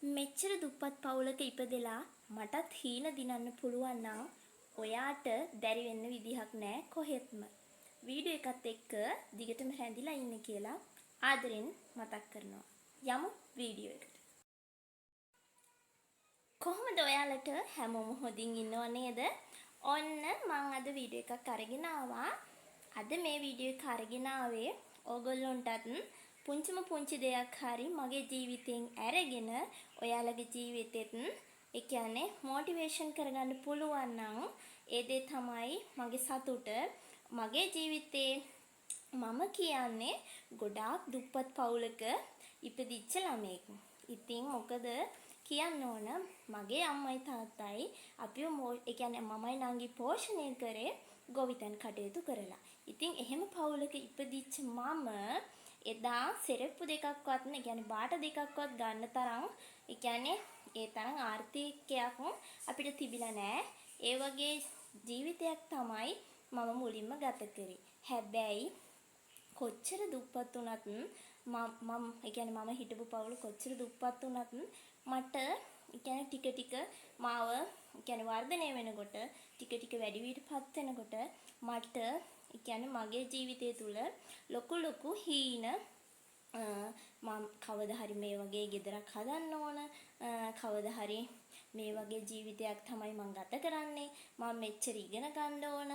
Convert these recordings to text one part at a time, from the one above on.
මෙච්චර දුප්පත් පවුලක ඉපදෙලා මටත් හීන දිනන්න පුළුවන් නම් ඔයාට බැරි වෙන්න විදිහක් නැහැ කොහෙත්ම. වීඩියෝ එකත් එක්ක දිගටම රැඳිලා ඉන්න කියලා ආදරෙන් මතක් කරනවා. යමු වීඩියෝ එකට. කොහොමද ඔයාලට හැමෝම හොඳින් ඉන්නව නේද? ඔන්න මම අද වීඩියෝ එකක් අරගෙන ආවා. අද මේ වීඩියෝ එක අරගෙන ආවේ ඕගොල්ලොන්ටත් පුංචිම පුංචි දෙයක් හරි මගේ ජීවිතෙන් අරගෙන ඔයාලගේ ජීවිතෙත් ඒ කියන්නේ මොටිවේෂන් කරගන්න පුළුවන් නම් ඒ දේ තමයි මගේ සතුට. මගේ ජීවිතේ මම කියන්නේ ගොඩාක් දුප්පත් පවුලක ඉපදිච්ච ළමයෙක්. ඉතින් මොකද කියන්න ඕන මගේ අම්මයි තාත්තයි අපිව ඒ කියන්නේ මමයි නංගි පෝෂණය කරේ ගොවිතැන් කටයුතු කරලා. ඉතින් එහෙම පවුලක ඉපදිච්ච මම එදා සෙරෙප්පු දෙකක්වත් ඒ කියන්නේ බාට දෙකක්වත් ගන්න තරම් ඒ කියන්නේ ඒ තරම් ආර්ථිකයක් අපිට තිබිලා නැහැ. ඒ වගේ ජීවිතයක් තමයි මම මුලින්ම ගත කරේ. හැබැයි කොච්චර දුප්පත් වුණත් මම ඒ කියන්නේ මම හිටපු පවුල කොච්චර දුප්පත් වුණත් මට ඒ කියන්නේ ටික ටික මාව ඒ කියන්නේ වර්ධනය වෙනකොට ටික ටික වැඩි වීටපත් වෙනකොට මට ඒ කියන්නේ මගේ ජීවිතය තුළ ලොකු හීන මම කවදා හරි මේ වගේ ගෙදරක් හදන්න ඕන කවදා හරි මේ වගේ ජීවිතයක් තමයි මම ගත කරන්නේ මම මෙච්චර ඉගෙන ගන්න ඕන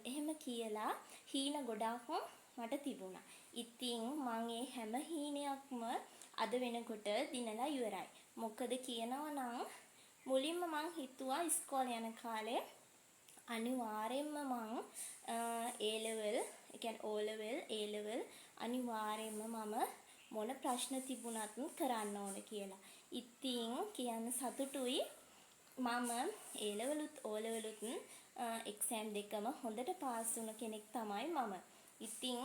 එහෙම කියලා හීන ගොඩාක් මට තිබුණා. ඉතින් මම ඒ හැම හීනයක්ම අද වෙනකොට දිනලා ඉවරයි. මොකද කියනවා නම් මුලින්ම මං හිතුවා ඉස්කෝලේ යන කාලේ අනිවාර්යෙන්ම මං A level ඒ කියන්නේ O level A level අනිවාර්යෙන්ම මම මොන ප්‍රශ්න තිබුණත් කරන්න ඕන කියලා. ඉතින් කියන්න සතුටුයි මම A level උත් O level උත් එක්සෑම් දෙකම හොඳට පාස් වුණ කෙනෙක් තමයි මම. ඉතින්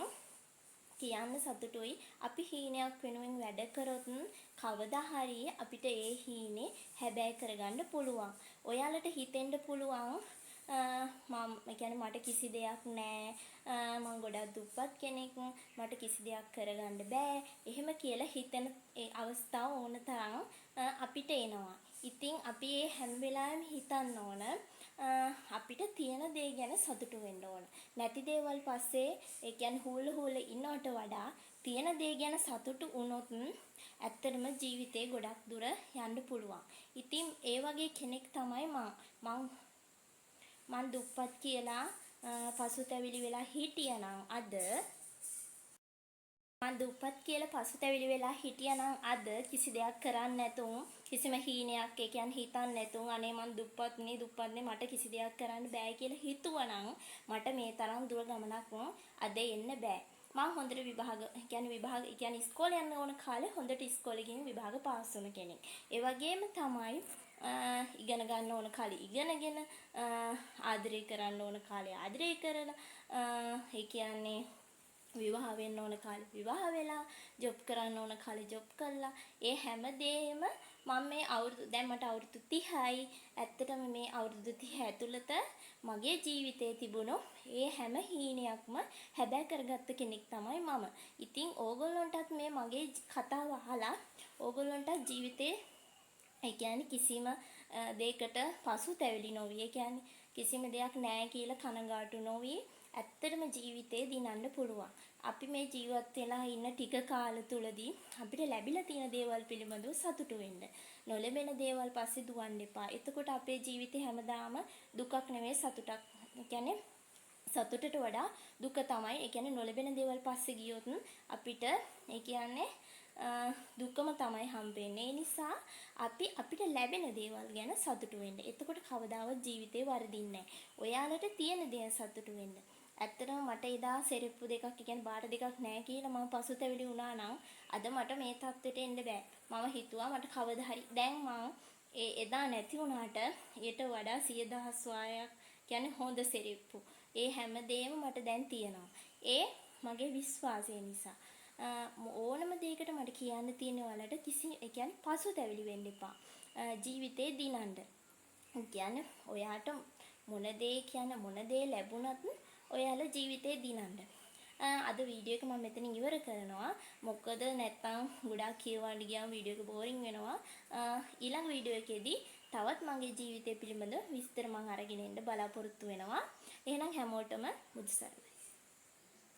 කියන්න සතුටුයි අපි හීනයක් වෙනුවෙන් වැඩ කරොත් කවදා හරි අපිට ඒ හීනේ හැබෑ කරගන්න පුළුවන්. ඔයාලට හිතෙන්න පුළුවන් මම කියන්නේ මට කිසි දෙයක් නැහැ. මම ගොඩක් දුප්පත් කෙනෙක්. මට කිසි දෙයක් කරගන්න බෑ. එහෙම කියලා හිතෙන ඒ අවස්ථාව ඕන තරම් අපිට එනවා. ඉතින් අපි ඒ හැම වෙලාවෙම හිතන්න ඕන අපිට තියෙන දේ ගැන සතුටු වෙන්න ඕන. නැති දේවල් පස්සේ ඒ කියන්නේ හූල ඉන්නවට වඩා තියෙන දේ ගැන සතුටු වුණොත් ඇත්තටම ජීවිතේ ගොඩක් දුර යන්න පුළුවන්. ඉතින් ඒ වගේ කෙනෙක් තමයි මං දුප්පත් කියලා පසුතැවිලි වෙලා හිටියනම් අද අද කිසි දෙයක් කරන්න නැතුම් කිසිම හීනයක් ඒ කියන්නේ හිතන්න නැතුම් අනේ මං දුප්පත්නේ මට කිසි දෙයක් කරන්න බෑ කියලා හිතුවනම් මට මේ තරම් දුර ගමනක් අද එන්න බෑ. මම හොඳට විභාග ඉස්කෝලේ යන්න ඕන කාලේ හොඳට ඉස්කෝලේ ගිහින් විභාග පාස් වුණ කෙනෙක්. ඒ වගේම තමයි ඉගෙන ගන්න ඕන කාලේ ඉගෙනගෙන ආදරය කරන්න ඕන කාලේ ආදරය කරලා ඒ කියන්නේ විවාහ වෙන්න ඕන කාලේ විවාහ වෙලා ජොබ් කරන්න ඕන කාලේ ජොබ් කරලා ඒ හැමදේම මම මේ දැන් මට අවුරුදු 30යි. ඇත්තටම මේ අවුරුදු 30 ඇතුළත මගේ ජීවිතේ තිබුණු ඒ හැම හීනයක්ම හැබෑ කරගත්ත කෙනෙක් තමයි මම. ඉතින් ඕගොල්ලන්ටත් මේ මගේ කතාව අහලා ඕගොල්ලන්ටත් ජීවිතේ ඒ කියන්නේ කිසිම දෙයකට පසුතැවිලි නොවි. ඒ කියන්නේ කිසිම දෙයක් නැහැ කියලා කනගාටු නොවි. ඇත්තටම ජීවිතේ දිනන්න පුළුවන්. අපි මේ ජීවත් වෙලා ඉන්න ටික කාල තුලදී අපිට ලැබිලා තියෙන දේවල් පිළිබඳව සතුටු වෙන්න. නොලැබෙන දේවල් පස්සේ දුවන්න එපා. එතකොට අපේ ජීවිතේ හැමදාම දුකක් නෙවෙයි සතුටක්. ඒ කියන්නේ සතුටට වඩා දුක තමයි. ඒ කියන්නේ නොලැබෙන දේවල් පස්සේ ගියොත් අපිට ඒ කියන්නේ දුකම තමයි හම්බෙන්නේ. ඒ නිසා අපිට ලැබෙන දේවල් ගැන සතුටු වෙන්න. එතකොට කවදාවත් ජීවිතේ වරදින්නේ නැහැ. ඔයාලට තියෙන දේ සතුටු වෙන්න. ඇත්තටම මට එදා සෙරෙප්පු දෙකක් කියන්නේ බාට දෙකක් නැහැ කියලා මම පසුතැවිලි වුණා නම් අද මට මේ තත්ත්වෙට එන්න බෑ. මම හිතුවා මට කවදා හරි දැන් මම එදා නැති වුණාට ඊට වඩා 100,000 වාරයක් කියන්නේ හොඳ සෙරෙප්පු. ඒ හැමදේම මට දැන් තියෙනවා. ඒ මගේ විශ්වාසය නිසා. ඕනම දෙයකට මට කියන්න තියෙන වලට ඒ කියන්නේ පසුතැවිලි වෙන්න එපා. ජීවිතේ දිනන්න. කියන්නේ ඔයාට මොන දේ ලැබුණත් ඔයාලා ජීවිතේ දිනන්න. අද වීඩියෝ එක මම මෙතන ඉවර කරනවා. මොකද නැත්තම් ගොඩාක් කියවන්න ගියාම වීඩියෝ එක බෝරින් වෙනවා. ඊළඟ වීඩියෝ එකේදී තවත් මගේ ජීවිතය පිළිබඳ විස්තර මම අරගෙන එන්න බලාපොරොත්තු වෙනවා. එහෙනම් හැමෝටම බුදු සරණයි.